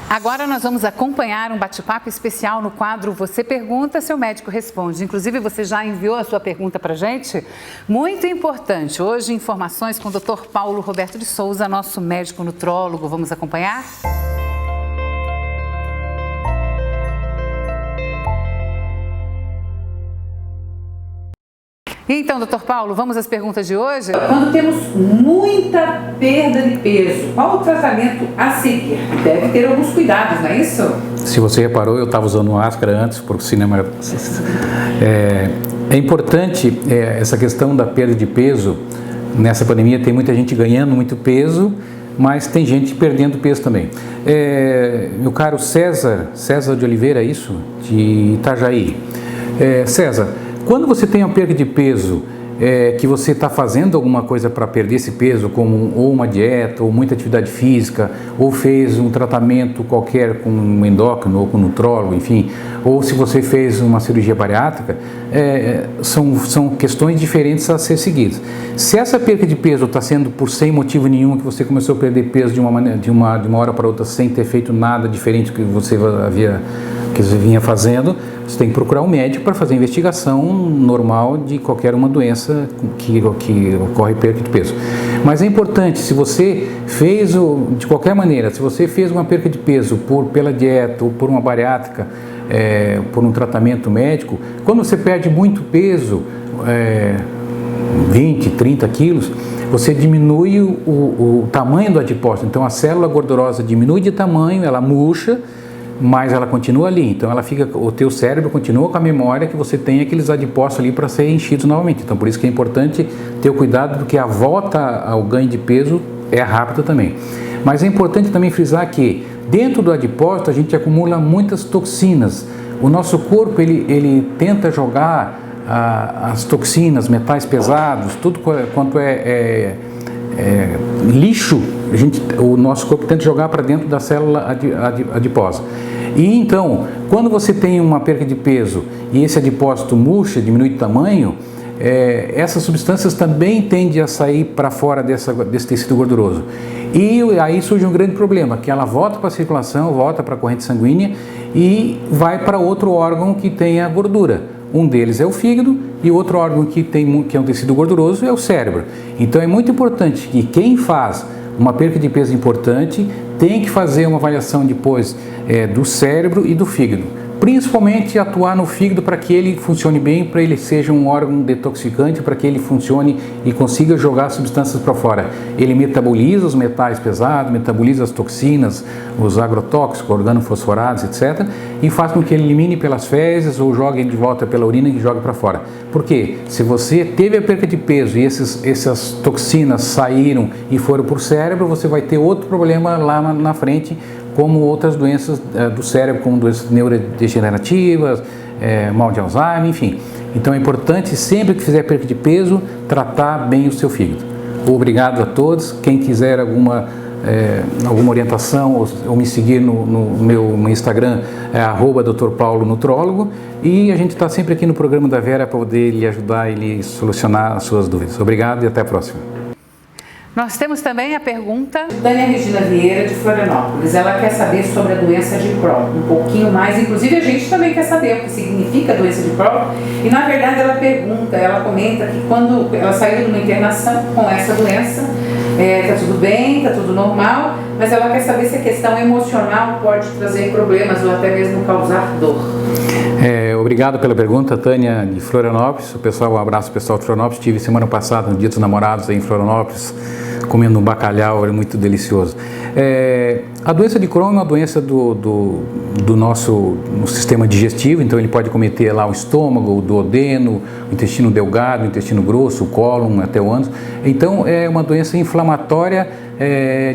Agora nós vamos acompanhar um bate-papo especial no quadro Você Pergunta, Seu Médico Responde. Inclusive, você já enviou a sua pergunta para a gente? Muito importante. Hoje, informações com o Dr. Paulo Roberto de Souza, nosso médico nutrólogo. Vamos acompanhar? Então, doutor Paulo, vamos às perguntas de hoje? Quando temos muita perda de peso, qual o tratamento a seguir? Deve ter alguns cuidados, não é isso? Se você reparou, eu estava usando máscara antes por cinema. É importante essa questão da perda de peso. Nessa pandemia tem muita gente ganhando muito peso, mas tem gente perdendo peso também. Meu caro César de Oliveira, isso? De Itajaí. César, quando você tem uma perda de peso, que você está fazendo alguma coisa para perder esse peso, como ou uma dieta, ou muita atividade física, ou fez um tratamento qualquer com um endócrino ou com um nutrólogo, enfim, ou se você fez uma cirurgia bariátrica, são questões diferentes a ser seguidas. Se essa perda de peso está sendo por sem motivo nenhum, que você começou a perder peso de uma hora para outra sem ter feito nada diferente do que você vinha fazendo, você tem que procurar um médico para fazer a investigação normal de qualquer uma doença que ocorre perda de peso. Mas é importante, se você fez, de qualquer maneira, se você fez uma perda de peso pela dieta ou por uma bariátrica, por um tratamento médico, quando você perde muito peso, 20, 30 quilos, você diminui o tamanho do adipócito. Então a célula gordurosa diminui de tamanho, ela murcha, mas ela continua ali, então o teu cérebro continua com a memória que você tem aqueles adipócitos ali para serem enchidos novamente. Então por isso que é importante ter o cuidado, porque a volta ao ganho de peso é rápida também. Mas é importante também frisar que dentro do adipócito a gente acumula muitas toxinas. O nosso corpo ele tenta jogar as toxinas, metais pesados, tudo quanto é lixo, o nosso corpo tenta jogar para dentro da célula adiposa. E então, quando você tem uma perda de peso e esse adipócito murcha, diminui de tamanho, essas substâncias também tendem a sair para fora desse tecido gorduroso. E aí surge um grande problema, que ela volta para a circulação, volta para a corrente sanguínea e vai para outro órgão que tem a gordura. Um deles é o fígado e outro órgão que é um tecido gorduroso é o cérebro. Então é muito importante que quem faz uma perda de peso importante tem que fazer uma avaliação depois do cérebro e do fígado. Principalmente atuar no fígado para que ele funcione bem, para ele seja um órgão detoxificante, para que ele funcione e consiga jogar substâncias para fora. Ele metaboliza os metais pesados, metaboliza as toxinas, os agrotóxicos, organofosforados, etc. E faz com que ele elimine pelas fezes ou jogue de volta pela urina e jogue para fora. Porque se você teve a perda de peso e essas toxinas saíram e foram para o cérebro, você vai ter outro problema lá na frente, como outras doenças do cérebro, como doenças neurodegenerativas, mal de Alzheimer, enfim. Então é importante, sempre que fizer perda de peso, tratar bem o seu fígado. Obrigado a todos. Quem quiser alguma orientação ou me seguir no meu Instagram, @Dr. Paulo Nutrólogo, e a gente está sempre aqui no programa da Vera para poder lhe ajudar e lhe solucionar as suas dúvidas. Obrigado e até a próxima. Nós temos também a pergunta da Dania Regina Vieira, de Florianópolis. Ela quer saber sobre a doença de Crohn, um pouquinho mais. Inclusive, a gente também quer saber o que significa a doença de Crohn. E, na verdade, ela comenta que quando ela saiu de uma internação com essa doença, está tudo bem, está tudo normal, mas ela quer saber se a questão emocional pode trazer problemas ou até mesmo causar dor. Obrigado pela pergunta, Tânia, de Florianópolis. Um abraço pessoal de Florianópolis. Estive semana passada, no Dia dos Namorados, aí em Florianópolis, comendo um bacalhau, era muito delicioso. A doença de Crohn é uma doença do nosso sistema digestivo, então ele pode cometer lá o estômago, o duodeno, o intestino delgado, o intestino grosso, o cólon, até o ânus. Então é uma doença inflamatória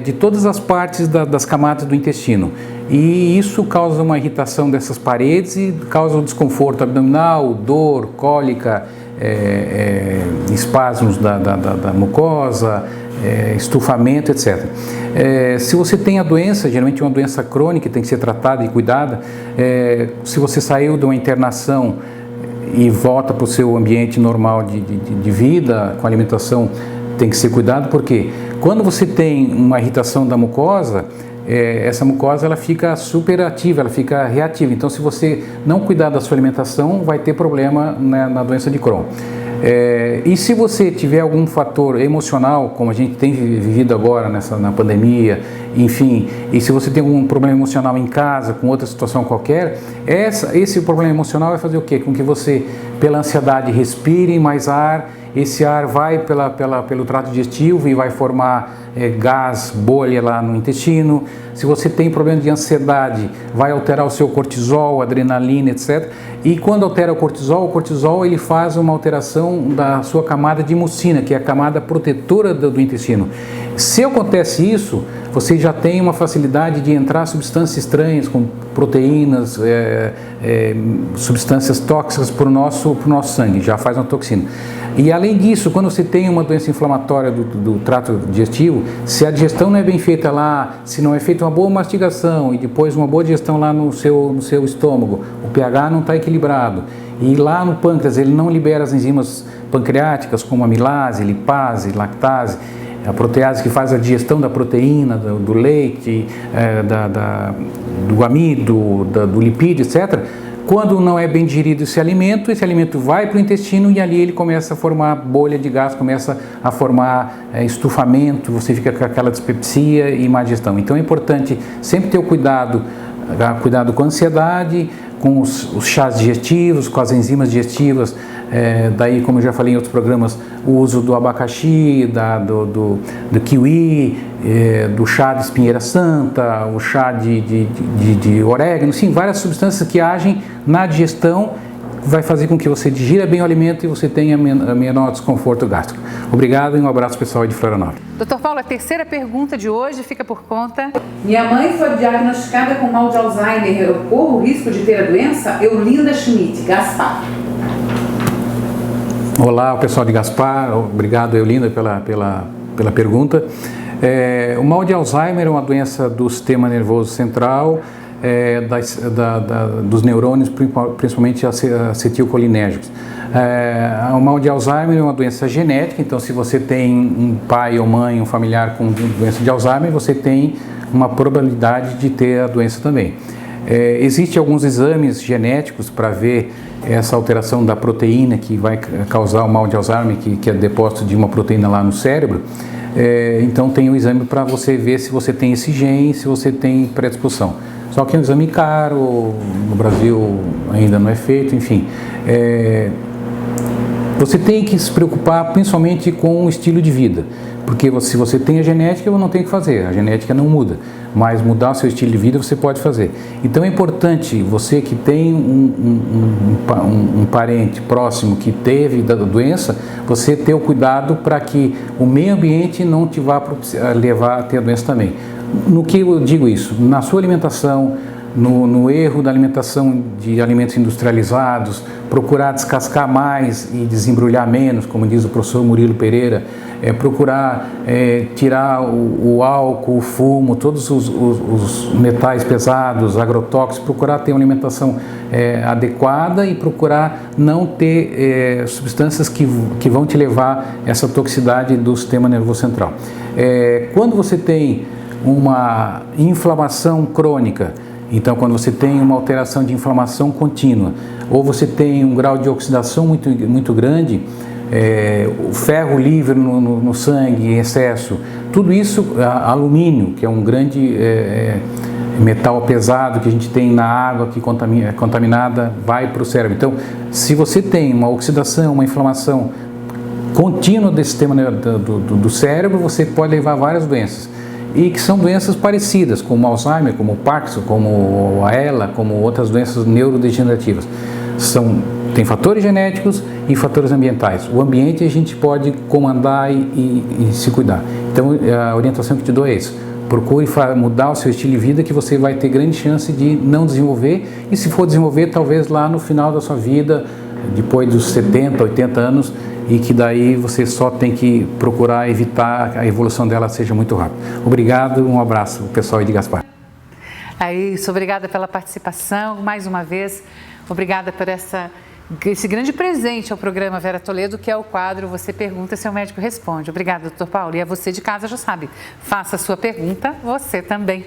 de todas as partes das camadas do intestino. E isso causa uma irritação dessas paredes e causa um desconforto abdominal, dor, cólica, espasmos da mucosa, estufamento, etc. Se você tem a doença, geralmente é uma doença crônica que tem que ser tratada e cuidada, se você saiu de uma internação e volta para o seu ambiente normal de vida, com alimentação, tem que ser cuidado, porque quando você tem uma irritação da mucosa, essa mucosa ela fica super ativa, ela fica reativa. Então, se você não cuidar da sua alimentação, vai ter problema na doença de Crohn. E se você tiver algum fator emocional, como a gente tem vivido agora na pandemia, enfim, e se você tem algum problema emocional em casa, com outra situação qualquer, esse problema emocional vai fazer o quê? Com que você, pela ansiedade, respire mais ar, esse ar vai pelo trato digestivo e vai formar gás, bolha lá no intestino. Se você tem problema de ansiedade, vai alterar o seu cortisol, adrenalina, etc. E quando altera o cortisol ele faz uma alteração da sua camada de mucina, que é a camada protetora do intestino. Se acontece isso, você já tem uma facilidade de entrar substâncias estranhas, como proteínas, substâncias tóxicas para o nosso sangue, já faz uma toxina. E além disso, quando você tem uma doença inflamatória do trato digestivo, se a digestão não é bem feita lá, se não é feita uma boa mastigação e depois uma boa digestão lá no seu estômago, o pH não está equilibrado, e lá no pâncreas ele não libera as enzimas pancreáticas como amilase, lipase, lactase, a protease que faz a digestão da proteína, do leite, do amido, do lipídio, etc. Quando não é bem digerido esse alimento vai para o intestino e ali ele começa a formar bolha de gás, começa a formar estufamento, você fica com aquela dispepsia e má digestão. Então é importante sempre ter o cuidado com a ansiedade, com os chás digestivos, com as enzimas digestivas, daí, como eu já falei em outros programas, o uso do abacaxi, do kiwi, do chá de espinheira santa, o chá de orégano, sim, várias substâncias que agem na digestão, vai fazer com que você digira bem o alimento e você tenha menor desconforto gástrico. Obrigado e um abraço pessoal de Florianópolis. Dr. Paulo, a terceira pergunta de hoje fica por conta. Minha mãe foi diagnosticada com mal de Alzheimer. Eu corro o risco de ter a doença? Eulinda Schmidt, Gaspar. Olá, pessoal de Gaspar. Obrigado, Eulinda, pela pergunta. O mal de Alzheimer é uma doença do sistema nervoso central, dos neurônios, principalmente acetilcolinérgicos. O mal de Alzheimer é uma doença genética, então se você tem um pai ou mãe, um familiar com doença de Alzheimer, você tem uma probabilidade de ter a doença também. Existem alguns exames genéticos para ver essa alteração da proteína que vai causar o mal de Alzheimer, que é depósito de uma proteína lá no cérebro. Então tem um exame para você ver se você tem esse gene, se você tem predisposição. Só que é um exame caro, no Brasil ainda não é feito, enfim. Você tem que se preocupar principalmente com o estilo de vida, porque se você tem a genética, não tem o que fazer, a genética não muda, mas mudar o seu estilo de vida você pode fazer. Então é importante, você que tem um parente próximo que teve da doença, você ter o cuidado para que o meio ambiente não te vá levar a ter a doença também. No que eu digo isso? Na sua alimentação, no erro da alimentação de alimentos industrializados, procurar descascar mais e desembrulhar menos, como diz o professor Murilo Pereira, procurar tirar o álcool, o fumo, todos os metais pesados, agrotóxicos, procurar ter uma alimentação adequada e procurar não ter substâncias que vão te levar a essa toxicidade do sistema nervoso central. Quando você tem uma inflamação crônica, então quando você tem uma alteração de inflamação contínua, ou você tem um grau de oxidação muito grande, o ferro livre no sangue em excesso, tudo isso, alumínio, que é um grande metal pesado que a gente tem na água que contaminada, vai para o cérebro. Então, se você tem uma oxidação, uma inflamação contínua desse sistema do cérebro, você pode levar a várias doenças. E que são doenças parecidas, como Alzheimer, como Parkinson, como a ELA, como outras doenças neurodegenerativas. Tem fatores genéticos e fatores ambientais. O ambiente a gente pode comandar e se cuidar. Então, a orientação que te dou é isso. Procure mudar o seu estilo de vida, que você vai ter grande chance de não desenvolver. E se for desenvolver, talvez lá no final da sua vida, depois dos 70, 80 anos, e que daí você só tem que procurar evitar que a evolução dela seja muito rápida. Obrigado, um abraço, pessoal de Gaspar. É isso, obrigada pela participação, mais uma vez, obrigada por esse grande presente ao programa Vera Toledo, que é o quadro Você Pergunta, Seu Médico Responde. Obrigada, doutor Paulo. E a você de casa já sabe, faça a sua pergunta, você também.